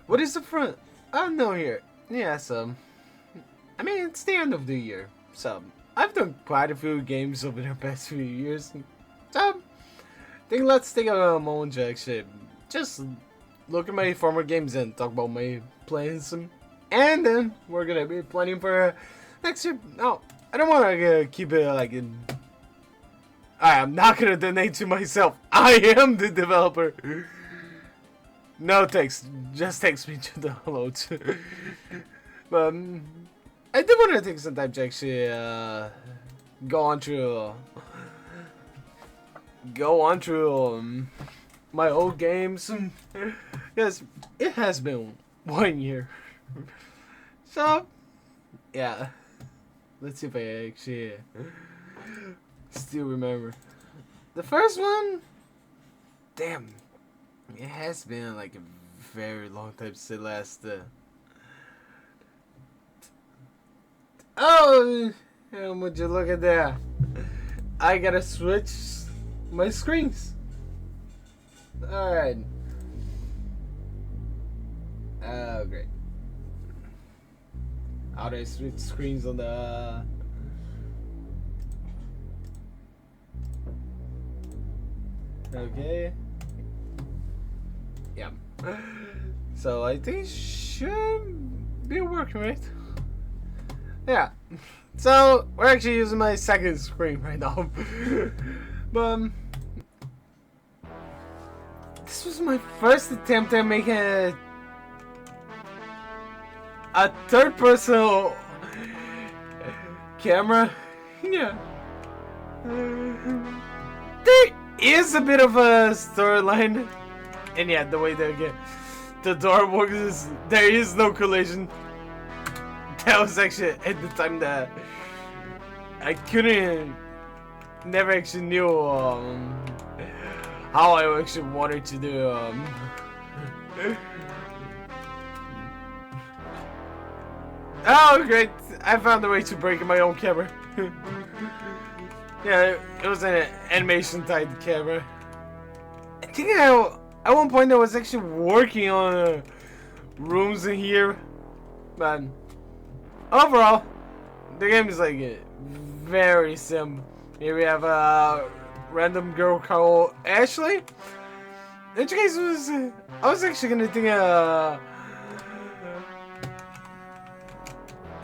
What is the front? Oh no, here. Yeah, so I mean it's the end of the year, so I've done quite a few games over the past few years. So I think let's take a moment to actually just look at my former games and talk about my plans, and then we're gonna be planning for next year. No, I don't want to keep it like in. I'm not gonna donate to myself. I am the developer. No text, just text me to download. But I did want to take some time to actually go on through my old games, because it has been 1 year. So yeah, let's see if I actually still remember the first one. Damn, it has been like a very long time since last. Oh, and would you look at that? I gotta switch my screens. Alright. Oh, great. How do I switch screens on the... Okay. Yeah. So I think it should be working, right? Yeah. So we're actually using my second screen right now. But this was my first attempt at making a third person camera. Yeah. There is a bit of a storyline. And yeah, the way the door works is there is no collision. That was actually at the time that I never actually knew how I actually wanted to do. Oh great! I found a way to break my own camera. Yeah, it was an animation type camera. I think at one point I was actually working on rooms in here, but overall, the game is like very simple. Here we have a random girl called Ashley. In which case I was actually gonna think I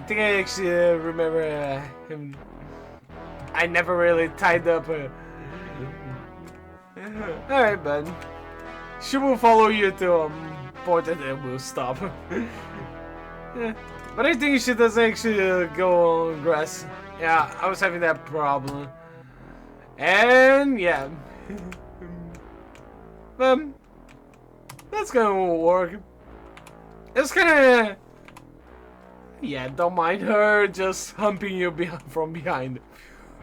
think I actually remember him. I never really tied up. Alright, bud. She will follow you to a point and then we'll stop. Yeah. But I think she doesn't actually go on grass. Yeah, I was having that problem. And yeah. That's gonna work. It's kinda... Yeah, don't mind her just humping you from behind.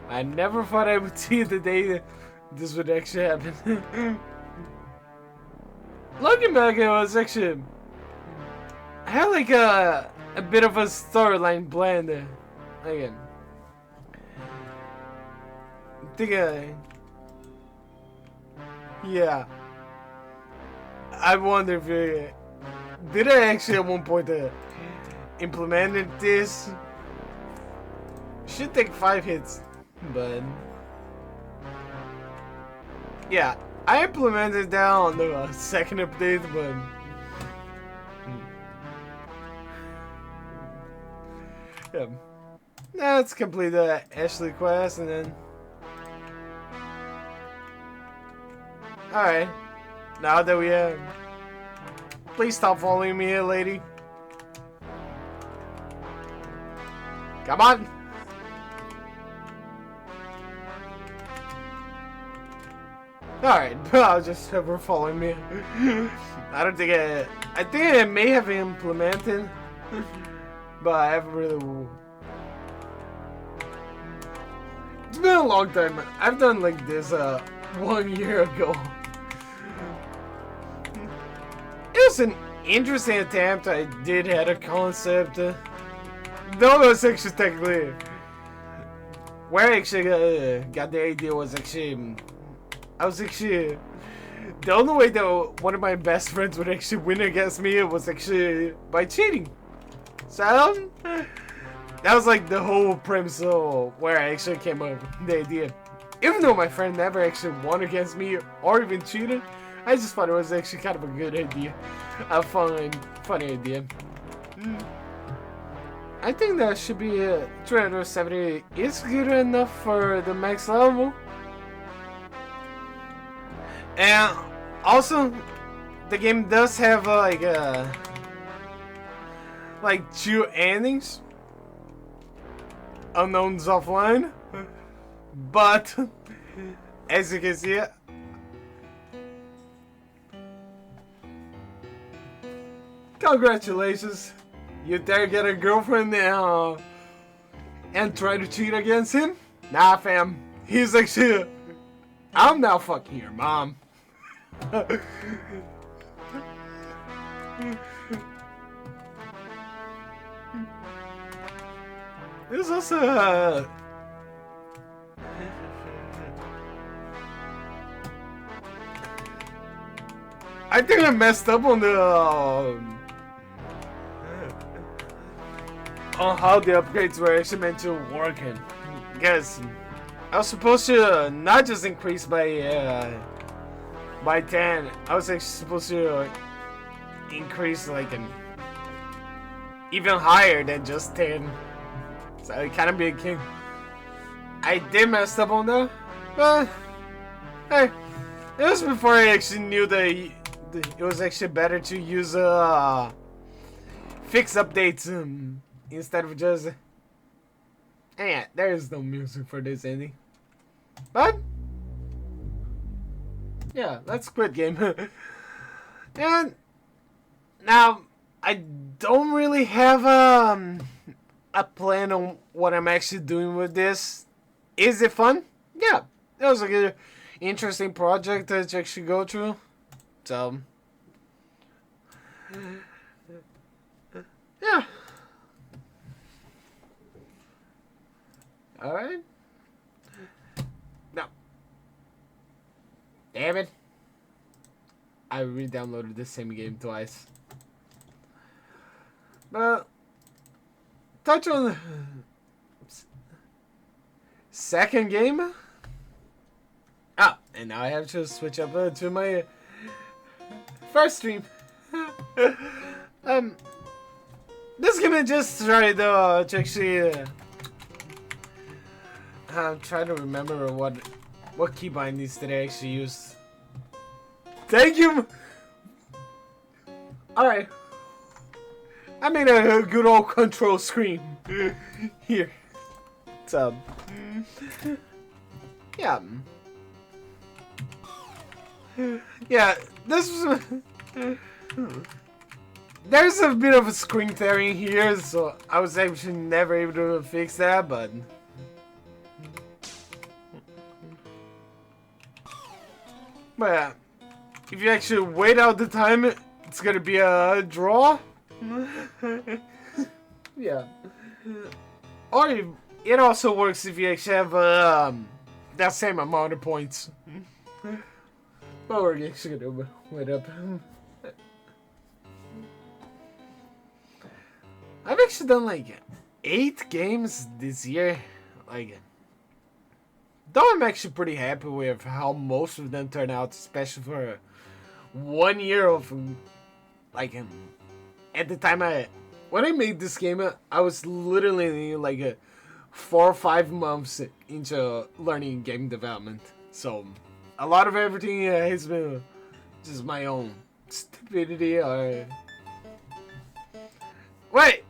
I never thought I would see the day this would actually happen. Looking back, it was actually... I had like a bit of a storyline planned there. Again. I think yeah. I wonder if did I actually at one point implemented this? Should take 5 hits, but yeah, I implemented that on the second update, but yeah. Now let's complete the Ashley quest and then. Alright. Now that we have. Please stop following me here, lady. Come on! Alright, I'll just have her following me. I don't think I think I may have implemented. But I haven't really. It's been a long time. I've done like this 1 year ago. It was an interesting attempt. I did had a concept. Though it was actually technically where I actually got the idea was actually I was actually The only way that one of my best friends would actually win against me was actually by cheating. So that was like the whole premise of where I actually came up with the idea. Even though my friend never actually won against me or even cheated, I just thought it was actually kind of a good idea. A funny idea. I think that should be 370 is good enough for the max level. And also, the game does have like 2 endings. Unknowns offline. But as you can see, congratulations. You dare get a girlfriend now and try to cheat against him? Nah, fam. He's actually... I'm now fucking your mom. There's also... I think I messed up on the... on how the upgrades were actually meant to work in. Because I was supposed to not just increase by 10. I was actually supposed to increase like an even higher than just 10. So it kind of be a king. I did mess up on that, but hey, it was before I actually knew that it was actually better to use fix updates instead of just... Yeah, there is no music for this ending. But yeah, let's quit game. And now I don't really have a plan on what I'm actually doing with this. Is it fun? Yeah, it was like an interesting project to actually go through. So yeah. Alright. No. Damn it. I re-downloaded the same game twice. But touch on the second game. Ah, and now I have to switch up to my first stream. This game I just tried to actually. I'm trying to remember what key bindings did I actually use. Thank you. All right. I made a good old control screen here. So yeah. Yeah, this was... There's a bit of a screen tearing here, so I was actually never able to fix that, but... But yeah, if you actually wait out the time, it's gonna be a draw. Yeah. Or it also works if you actually have that same amount of points. But we're actually gonna wait up. I've actually done like 8 games this year. Like, though I'm actually pretty happy with how most of them turn out, especially for 1 year of like at the time when I made this game, I was literally like 4 or 5 months into learning game development. So a lot of everything has been just my own stupidity or... Wait!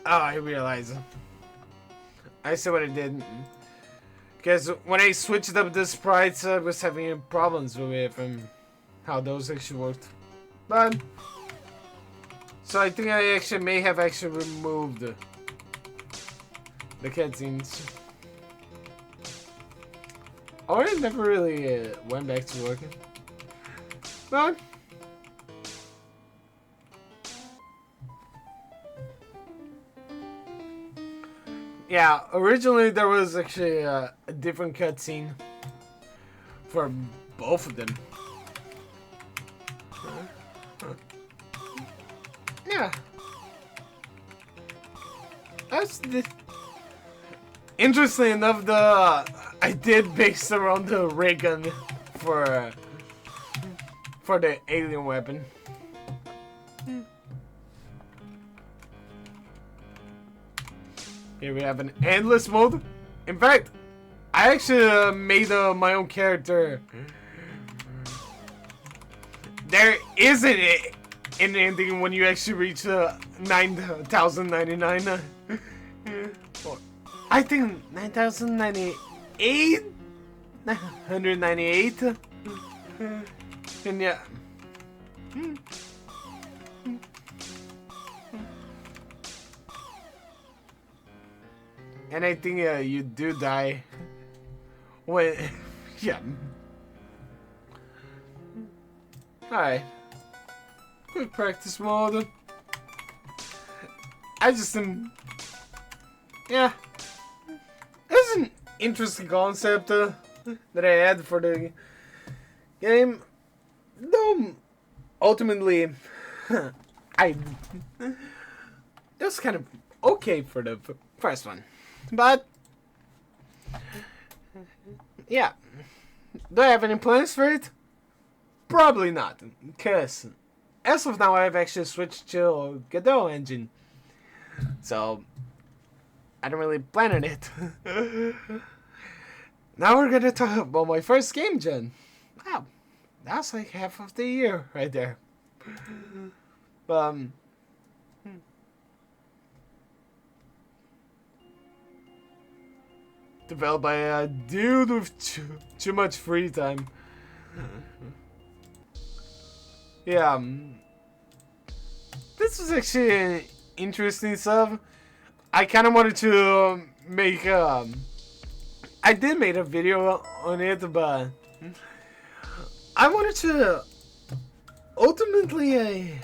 Oh, I realize. I see what I did. Because when I switched up the sprites, I was having problems with how those actually worked. But... So I think I actually may have actually removed the cutscenes. Or it never really went back to working. But... yeah, originally there was actually a different cutscene for both of them. Yeah. That's the... Interestingly enough, I did base around the ray gun for the alien weapon. Here we have an endless mode. In fact, I actually made my own character. There isn't an ending when you actually reach 9,099. I think 9,098? 198? And yeah. And I think you do die when... yeah. Alright. Quick practice mode. I just am... yeah. It's an interesting concept that I had for the game. Though, ultimately, it was kind of okay for the first one. But, yeah. Do I have any plans for it? Probably not. Because, as of now, I've actually switched to Godot engine. So, I don't really plan on it. Now we're gonna talk about my first game gen. Wow, that's like half of the year right there. Developed by a dude with too much free time. Yeah, this was actually interesting stuff. I kind of wanted to make I did make a video on it, but I wanted to ultimately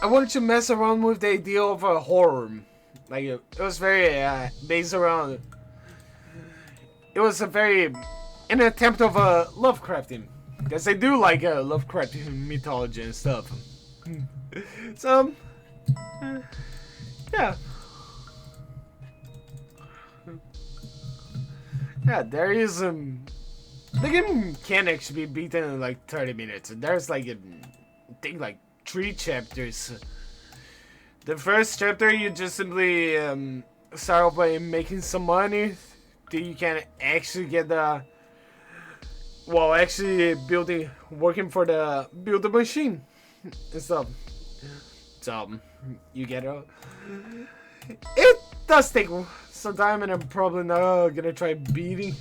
I wanted to mess around with the idea of a horror. Like it was very based around. It was a very an attempt of Lovecrafting, because I do like Lovecraftian mythology and stuff. So yeah. Yeah, there is the game can actually be beaten in like 30 minutes. There's like I think like 3 chapters. The first chapter you just simply start off by making some money. Then you can actually get the actually working for the build a machine and stuff. So you get it does take some time, and I'm probably not gonna try beating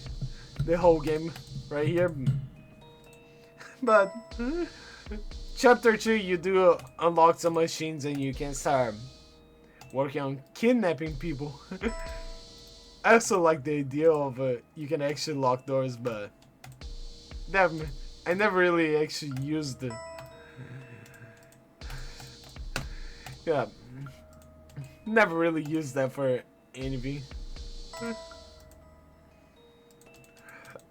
the whole game right here. But chapter 2, you do unlock some machines and you can start working on kidnapping people. I also like the idea of you can actually lock doors, but I never really actually used it. Yeah, never really used that for anything.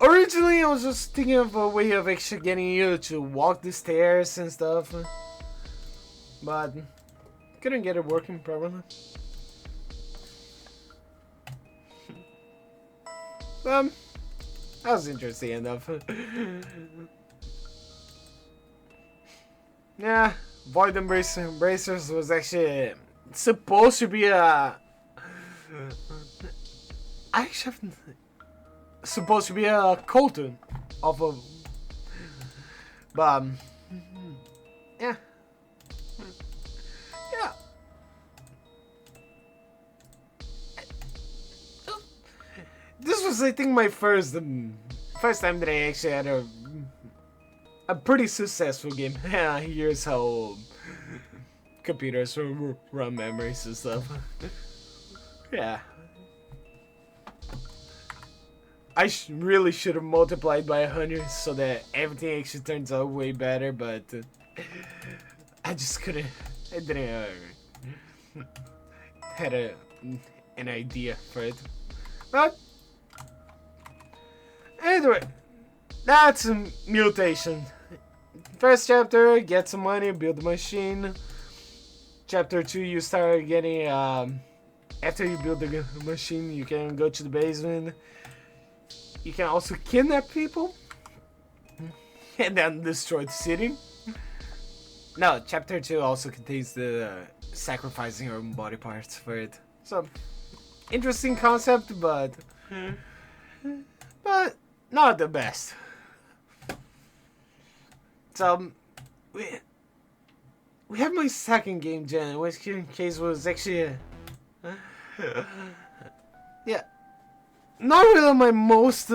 Originally, I was just thinking of a way of actually getting you to walk the stairs and stuff, but couldn't get it working properly. That was interesting enough. Yeah, Void Embracers was actually supposed to be supposed to be a cult of a, but yeah. This was, I think, my first time that I actually had a pretty successful game. Yeah, here's how computers run memories and stuff. Yeah. I really should have multiplied by 100 so that everything actually turns out way better, but I just couldn't. I didn't had an idea for it. But anyway, That's a mutation. First chapter, get some money, build a machine. Chapter 2, you start getting, after you build the machine, you can go to the basement. You can also kidnap people. And then destroy the city. No, chapter 2 also contains the sacrificing your own body parts for it. So, interesting concept, but not the best. So, we have my second game gen, which in case was actually, yeah, not really my most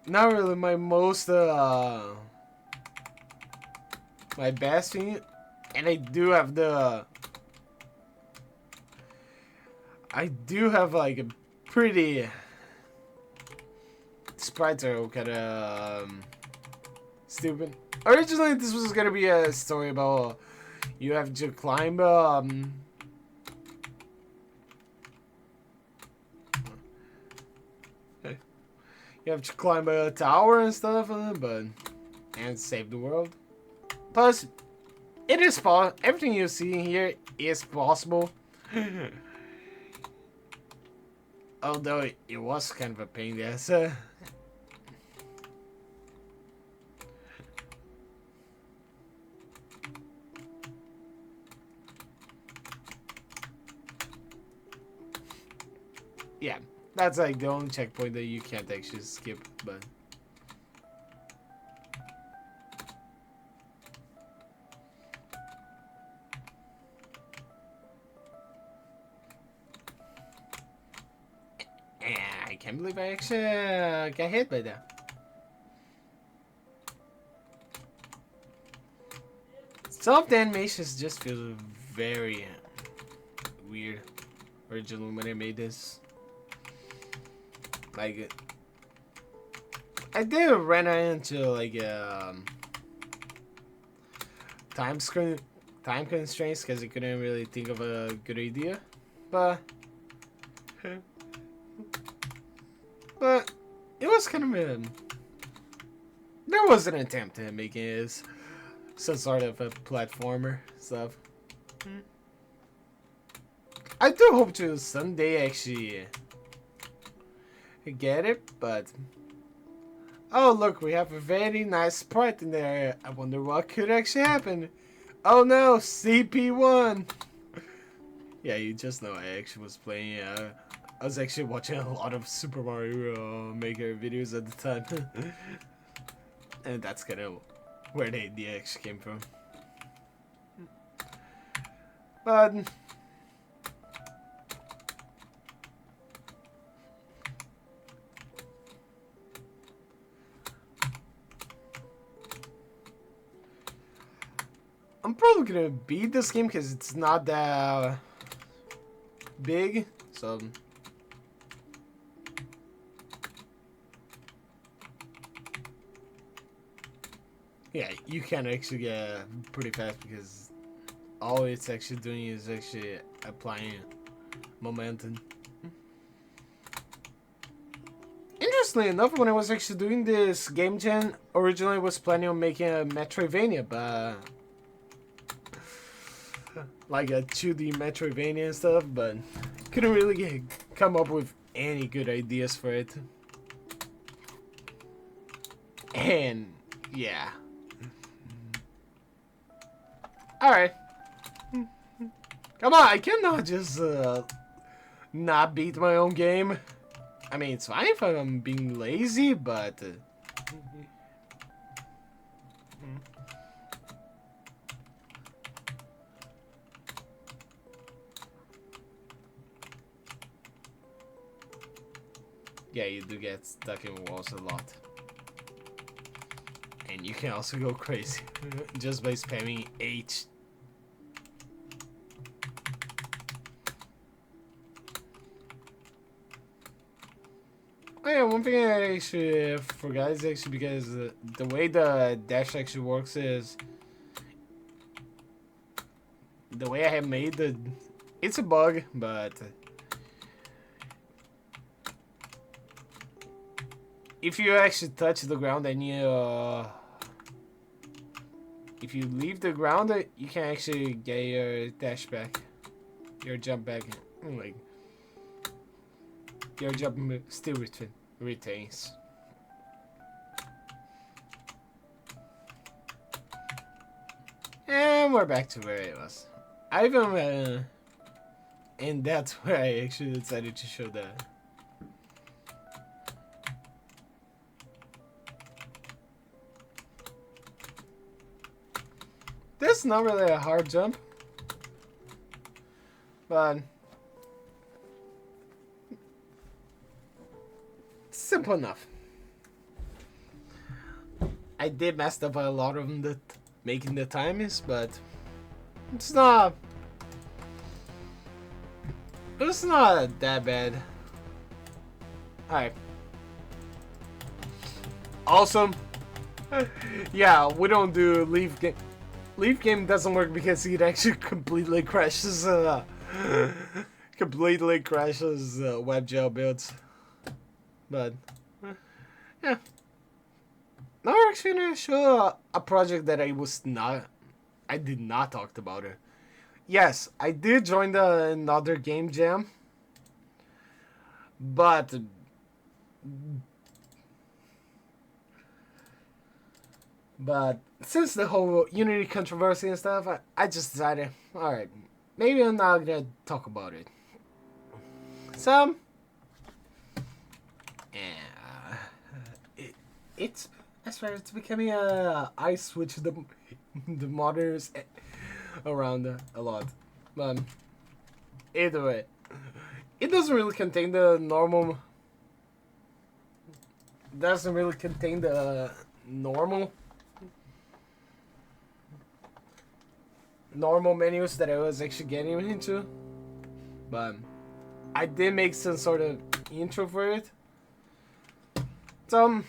not really my most my best thing, and I do have like a pretty sprites are kind of stupid. Originally, this was gonna be a story about you have to climb you have to climb a tower and stuff, and save the world. Plus, it is possible. Everything you see here is possible. Although it was kind of a pain in the ass. Yeah, that's like the only checkpoint that you can't actually skip, but. I can't believe I actually got hit by that. Some of the animations just feel very weird. Originally when I made this. Like, I did run into like time constraints because I couldn't really think of a good idea, but it was kind of there was an attempt at making it some sort of a platformer stuff. I do hope to someday actually get it, but oh look, we have a very nice sprite in there. I wonder what could actually happen. Oh no, CP1. Yeah, you just know I actually was playing. I was actually watching a lot of Super Mario Maker videos at the time, and that's kind of where the idea actually came from. But I'm probably gonna beat this game because it's not that big, so. Yeah, you can actually get pretty fast because all it's actually doing is actually applying momentum. Interestingly enough, when I was actually doing this game gen, originally I was planning on making a Metroidvania, but like a 2D Metroidvania and stuff, but couldn't really come up with any good ideas for it. And yeah. Alright. Come on, I cannot just not beat my own game. I mean, it's fine if I'm being lazy, but yeah, you do get stuck in walls a lot. And you can also go crazy just by spamming H. Oh yeah, one thing I actually forgot is actually because the way the dash actually works is the way I have made the. It's a bug, but if you actually touch the ground and if you leave the ground, you can actually get your dash back, your jump back, like your jump still retains. And we're back to where it was. I even and that's where I actually decided to show that. This is not really a hard jump, but simple enough. I did mess up a lot of them making the timings, but it's not that bad. Alright. Awesome. Yeah, we don't do leave game. Leave game doesn't work because it actually completely crashes WebGL builds. But yeah. Now we're actually gonna show a project that I did not talk about it. Yes, I did join another game jam, but since the whole Unity controversy and stuff, I just decided, alright, maybe I'm not gonna talk about it. So, yeah, it's becoming I switch the modders around a lot, but either way, it doesn't really contain the normal. Doesn't really contain the normal menus that I was actually getting into, but I did make some sort of intro for it. So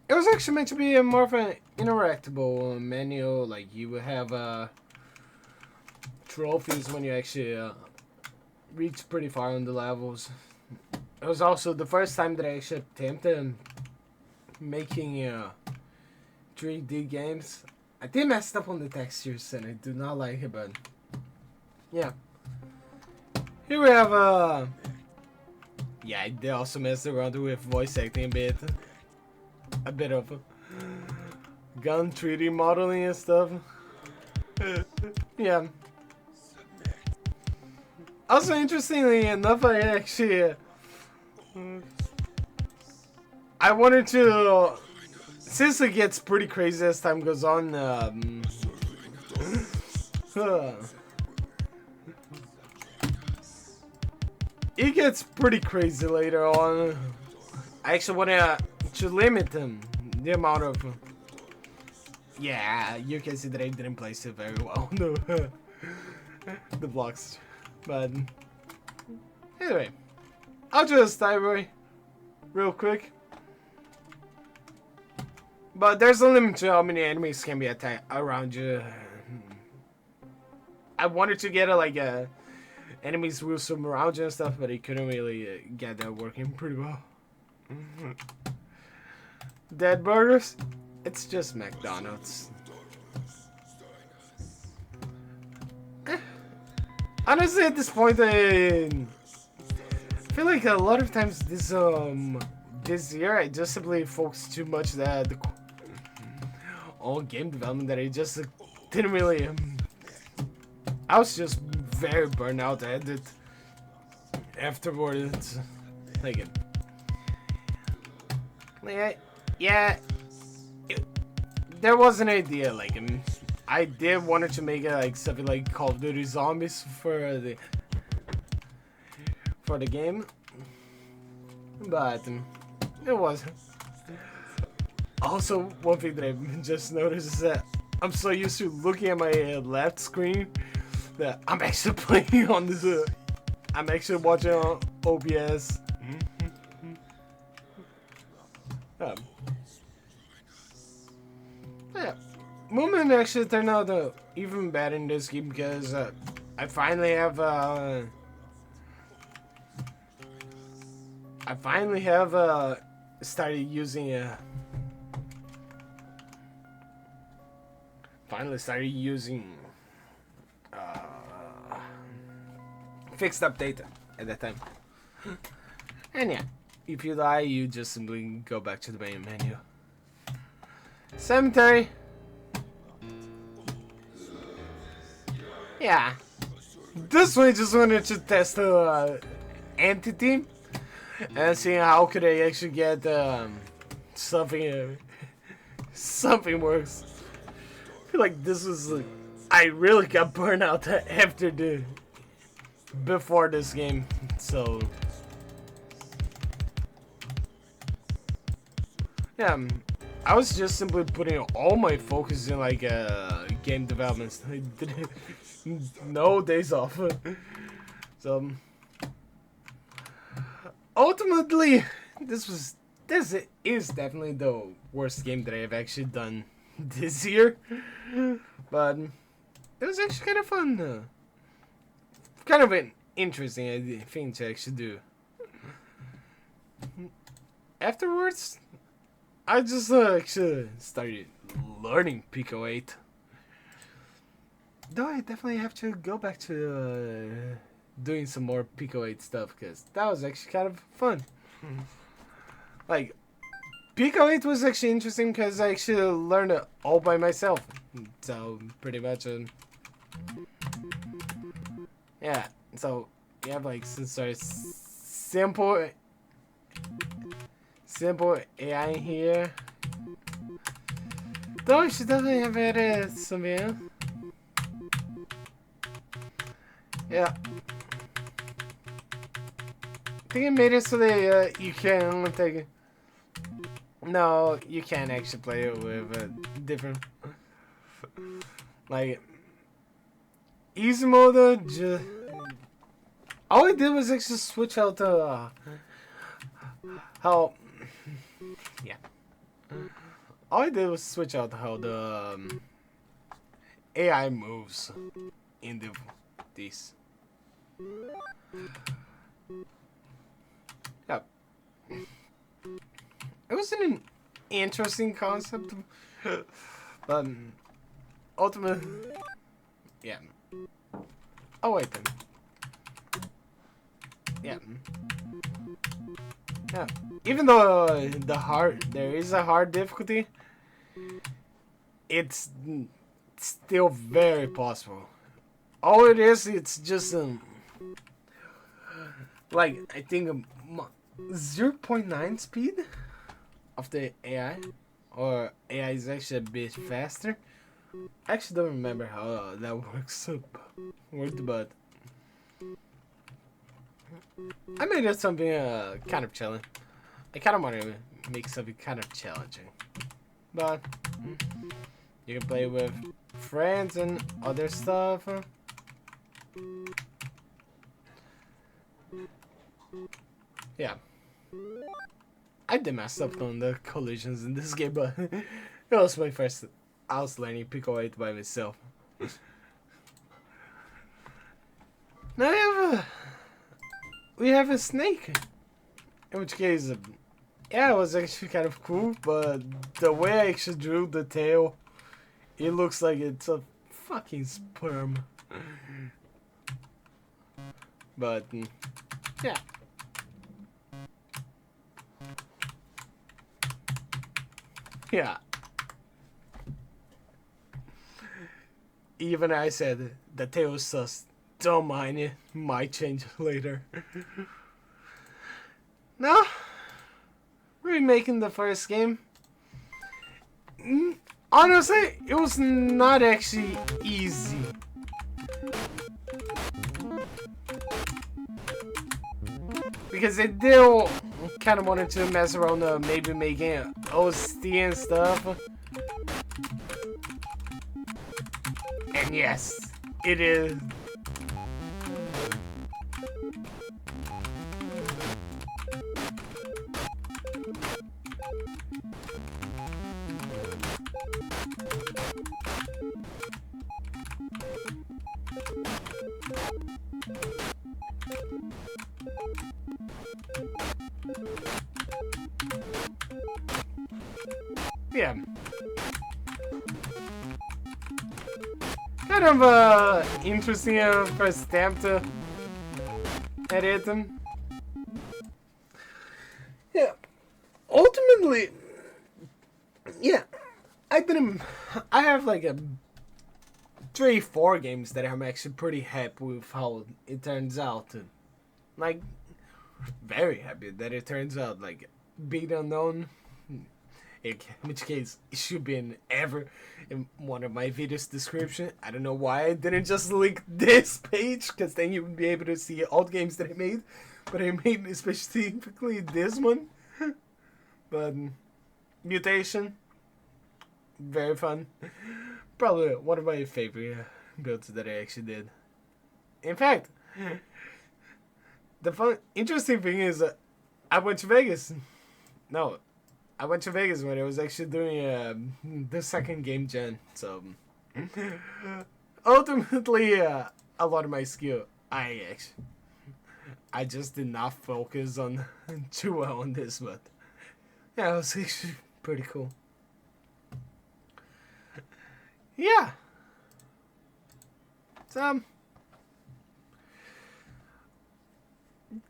it was actually meant to be a more of an interactable menu. Like you would have trophies when you actually reach pretty far on the levels. It was also the first time that I actually attempted making 3D games. I did mess up on the textures and I do not like it, but yeah. Here we have yeah, I did also mess around with voice acting a bit of gun 3D modeling and stuff. Yeah. Also, interestingly enough, I actually I wanted to, since it gets pretty crazy as time goes on, it gets pretty crazy later on. I actually want to limit the amount of. Yeah, you can see that I didn't place it very well. The blocks, but anyway, I'll just dive real quick. But there's a limit to how many enemies can be attacked around you. I wanted to get enemies will swim around you and stuff, but I couldn't really get that working pretty well. Dead burgers? It's just McDonald's. Honestly, at this point, I feel like a lot of times this year I just simply focused too much on game development that I just didn't really. I was just very burnt out at it. Afterwards, yeah, there was an idea. I did wanted to make it something like Call of Duty Zombies for the game, but it wasn't. Also, one thing that I just noticed is that I'm so used to looking at my left screen that I'm actually playing on this. I'm actually watching on OBS. Yeah, movement actually turned out even better in this game because I finally have started using fixed update at that time. And yeah, if you die, you just simply go back to the main menu. Cemetery. Yeah. This one I just wanted to test the entity and see how could I actually get something something works. I feel like this was I really got burned out after before this game, so yeah, I was just simply putting all my focus in like game development. No days off. So ultimately, this is definitely the worst game that I have actually done this year, but it was actually kind of fun. Kind of an interesting thing to actually do. Afterwards, I just actually started learning Pico 8. Though I definitely have to go back to doing some more Pico 8 stuff, because that was actually kind of fun. Like, Pico 8 was actually interesting because I actually learned it all by myself. So, pretty much, yeah. So, you have like some sort of simple AI here. Though she doesn't have it somewhere. Yeah. I think I made it so that you can take. No, you can't actually play it with different. Like easy mode. Just all I did was actually switch out how. Yeah. All I did was switch out how the AI moves in these. Yeah. It was an interesting concept, but ultimately, yeah. Oh wait then. Yeah. Yeah. Even though there is a hard difficulty, it's still very possible. All it is, it's just like I think 0.9 speed of the AI, or AI is actually a bit faster. I actually don't remember how that works, but I made it something kind of challenging. I kind of want to make something kind of challenging, but you can play with friends and other stuff. Yeah, I did mess up on the collisions in this game, but it was my first. I was learning Pico 8 by myself. Now we have a snake. In which case, yeah, it was actually kind of cool, but the way I actually drew the tail, it looks like it's a fucking sperm. But, yeah. Yeah. Even I said the tail is sus. Don't mind it. Might change later. No. Remaking the first game. Honestly, it was not actually easy. Because they did kind of wanted to mess around, maybe making OST and stuff. And yes, it is. kind of interesting first attempt at it. Yeah, ultimately, yeah, I didn't. I have like a 3, 4 games that I'm actually pretty happy with how it turns out. Like, very happy that it turns out. Like, Beat Unknown, in which case it should be in one of my videos description. I don't know why I didn't just link this page, because then you would be able to see all the games that I made. But I made specifically this one. But Mutation, very fun. Probably one of my favorite builds that I actually did. In fact, the interesting thing is, I went to Vegas. No, I went to Vegas when I was actually doing the second game gen. So ultimately, a lot of my skill, I just did not focus on too well on this, but yeah, it was actually pretty cool. Yeah. So,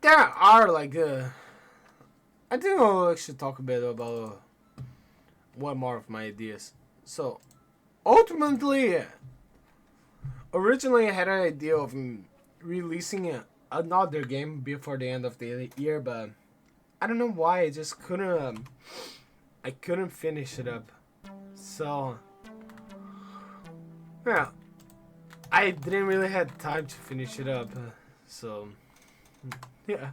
there are like I think I'll actually talk a bit about one more of my ideas. So, ultimately, originally I had an idea of releasing another game before the end of the year, but I don't know why I just couldn't. I couldn't finish it up. So, yeah, I didn't really have time to finish it up. So, yeah.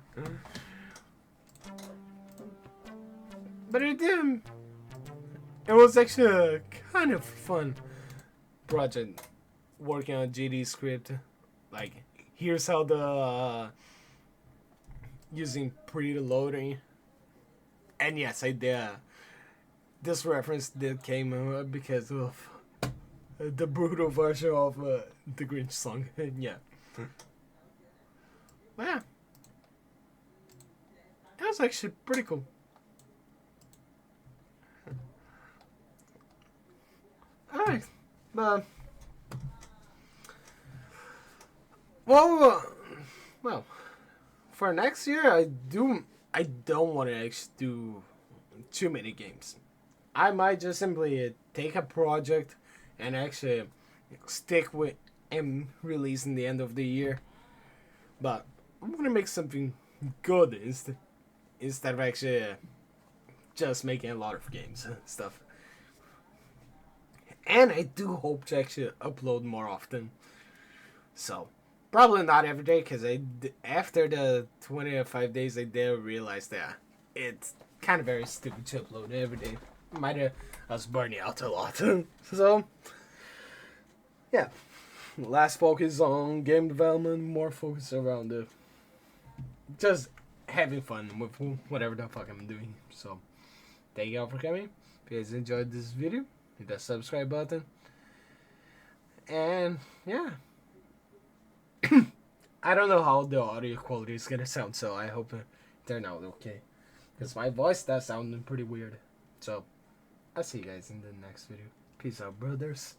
But it did. It was actually a kind of fun project working on GD script. Like, here's how the using preloading. And yes, I did. This reference did came because of the brutal version of the Grinch song. Yeah. But yeah. That was actually pretty cool. Alright. Well, well, for next year, I don't want to actually do too many games. I might just simply take a project and actually stick with and release in the end of the year. But I'm gonna make something good instead of actually just making a lot of games and stuff. And I do hope to actually upload more often. So, probably not every day, because after the 25 days, I did realize that it's kind of very stupid to upload every day. Might have us burning out a lot. So, yeah. Less focus on game development, more focus around just having fun with whatever the fuck I'm doing. So, thank you all for coming. If you guys enjoyed this video, hit that subscribe button. And, yeah. I don't know how the audio quality is gonna sound, so I hope it turned out okay. Because my voice does sound pretty weird. So, I'll see you guys in the next video. Peace out, brothers.